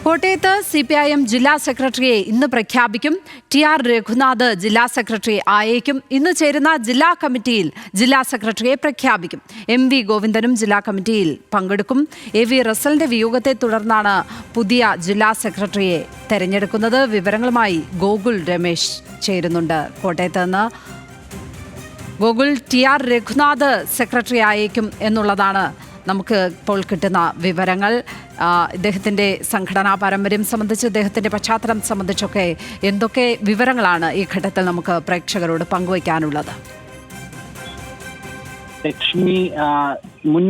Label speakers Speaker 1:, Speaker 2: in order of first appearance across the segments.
Speaker 1: കോട്ടയത്ത് CPIM ജില്ലാ സെക്രട്ടറിയെ ഇന്ന് പ്രഖ്യാപിക്കും. TR രഘുനാഥ് ജില്ലാ സെക്രട്ടറി ആയേക്കും. ഇന്ന് ചേരുന്ന ജില്ലാ കമ്മിറ്റിയിൽ ജില്ലാ സെക്രട്ടറിയെ പ്രഖ്യാപിക്കും. MV ഗോവിന്ദനും ജില്ലാ കമ്മിറ്റിയിൽ പങ്കെടുക്കും. AV റസലിന്റെ വിയോഗത്തെ തുടർന്നാണ് പുതിയ ജില്ലാ സെക്രട്ടറിയെ തെരഞ്ഞെടുക്കുന്നത്. വിവരങ്ങളുമായി ഗോകുൽ രമേശ് ചേരുന്നുണ്ട് കോട്ടയത്ത് നിന്ന്. ഗോകുൽ, TR രഘുനാഥ് സെക്രട്ടറി ആയേക്കും എന്നുള്ളതാണ് നമുക്ക് ഇപ്പോൾ കിട്ടുന്ന വിവരങ്ങൾ. ഇദ്ദേഹത്തിൻ്റെ സംഘടനാ പാരമ്പര്യം സംബന്ധിച്ച്, ഇദ്ദേഹത്തിൻ്റെ പശ്ചാത്തലം സംബന്ധിച്ചൊക്കെ എന്തൊക്കെ വിവരങ്ങളാണ് ഈ ഘട്ടത്തിൽ നമുക്ക് പ്രേക്ഷകരോട് പങ്കുവയ്ക്കാനുള്ളത്?
Speaker 2: ലക്ഷ്മി, മുൻ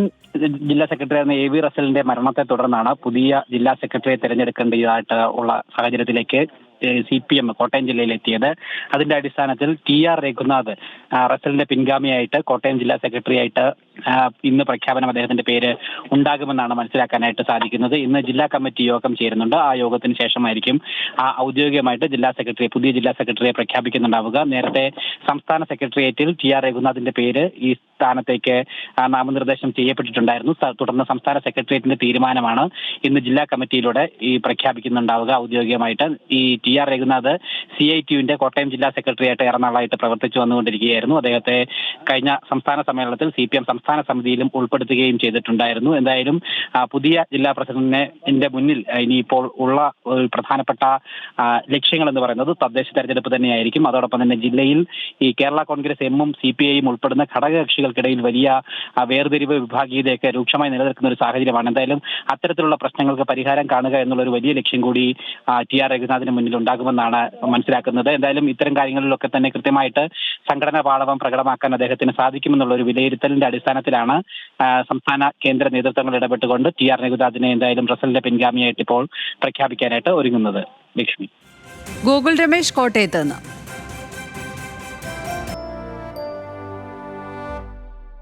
Speaker 2: ജില്ലാ സെക്രട്ടറി ആയിരുന്ന AV റസലിന്റെ മരണത്തെ തുടർന്നാണ് പുതിയ ജില്ലാ സെക്രട്ടറിയെ തിരഞ്ഞെടുക്കേണ്ടതായിട്ട് ഉള്ള സാഹചര്യത്തിലേക്ക് CPM കോട്ടയം ജില്ലയിൽ എത്തിയത്. അതിന്റെ അടിസ്ഥാനത്തിൽ TR രഘുനാഥ് റസലിന്റെ പിൻഗാമിയായിട്ട് കോട്ടയം ജില്ലാ സെക്രട്ടറി ആയിട്ട് ഇന്ന് പ്രഖ്യാപനം അദ്ദേഹത്തിന്റെ പേര് ഉണ്ടാകുമെന്നാണ് മനസ്സിലാക്കാനായിട്ട് സാധിക്കുന്നത്. ഇന്ന് ജില്ലാ കമ്മിറ്റി യോഗം ചേരുന്നുണ്ട്. ആ യോഗത്തിന് ശേഷമായിരിക്കും ഔദ്യോഗികമായിട്ട് പുതിയ ജില്ലാ സെക്രട്ടറിയെ പ്രഖ്യാപിക്കുന്നുണ്ടാവുക. നേരത്തെ സംസ്ഥാന സെക്രട്ടേറിയറ്റിൽ TR രഘുനാഥിന്റെ പേര് ഈ സ്ഥാനത്തേക്ക് നാമനിർദ്ദേശം ചെയ്യപ്പെട്ടിട്ടുണ്ടായിരുന്നു. തുടർന്ന് സംസ്ഥാന സെക്രട്ടേറിയറ്റിന്റെ തീരുമാനമാണ് ഇന്ന് ജില്ലാ കമ്മിറ്റിയിലൂടെ പ്രഖ്യാപിക്കുന്നുണ്ടാവുക ഔദ്യോഗികമായിട്ട്. ഈ TR രഘുനാഥ് CITUവിന്റെ കോട്ടയം ജില്ലാ സെക്രട്ടറി ആയിട്ട് ഏറെ നാളായിട്ട് പ്രവർത്തിച്ചു വന്നുകൊണ്ടിരിക്കുകയായിരുന്നു. അദ്ദേഹത്തെ കഴിഞ്ഞ സംസ്ഥാന സമ്മേളനത്തിൽ CPM സംസ്ഥാന സമിതിയിലും ഉൾപ്പെടുത്തുകയും ചെയ്തിട്ടുണ്ടായിരുന്നു. എന്തായാലും പുതിയ ജില്ലാ പ്രസിഡന്റിന്റെ മുന്നിൽ ഇനിയിപ്പോൾ ഉള്ള പ്രധാനപ്പെട്ട ലക്ഷ്യങ്ങൾ എന്ന് പറയുന്നത് തദ്ദേശ തെരഞ്ഞെടുപ്പ് തന്നെയായിരിക്കും. അതോടൊപ്പം തന്നെ ജില്ലയിൽ ഈ കേരള കോൺഗ്രസ് എമ്മും CPIയും ഉൾപ്പെടുന്ന ഘടകകക്ഷികൾക്കിടയിൽ വലിയ വേർതിരിവ്, വിഭാഗീയതയൊക്കെ രൂക്ഷമായി നിലനിൽക്കുന്ന ഒരു സാഹചര്യമാണ്. എന്തായാലും അത്തരത്തിലുള്ള പ്രശ്നങ്ങൾക്ക് പരിഹാരം കാണുക എന്നുള്ള ഒരു വലിയ ലക്ഷ്യം കൂടി TR രഘുനാഥിന് മുന്നിൽ ഉണ്ടാകുമെന്നാണ് മനസ്സിലാക്കുന്നത്. എന്തായാലും ഇത്തരം കാര്യങ്ങളിലൊക്കെ തന്നെ കൃത്യമായിട്ട് സംഘടനാ പാടവം പ്രകടമാക്കാൻ അദ്ദേഹത്തിന് സാധിക്കുമെന്നുള്ള ഒരു വിലയിരുത്തലിന്റെ അടിസ്ഥാനത്തിലാണ് സംസ്ഥാന കേന്ദ്ര നേതൃത്വങ്ങൾ ഇടപെട്ടുകൊണ്ട് TR രഘുനാഥിനെ എന്തായാലും റസലിന്റെ പിൻഗാമിയായിട്ട് ഇപ്പോൾ പ്രഖ്യാപിക്കാനായിട്ട് ഒരുങ്ങുന്നത്. ലക്ഷ്മി.
Speaker 1: ഗോകുൽ രമേശ്, കോട്ടയത്ത് നിന്ന്.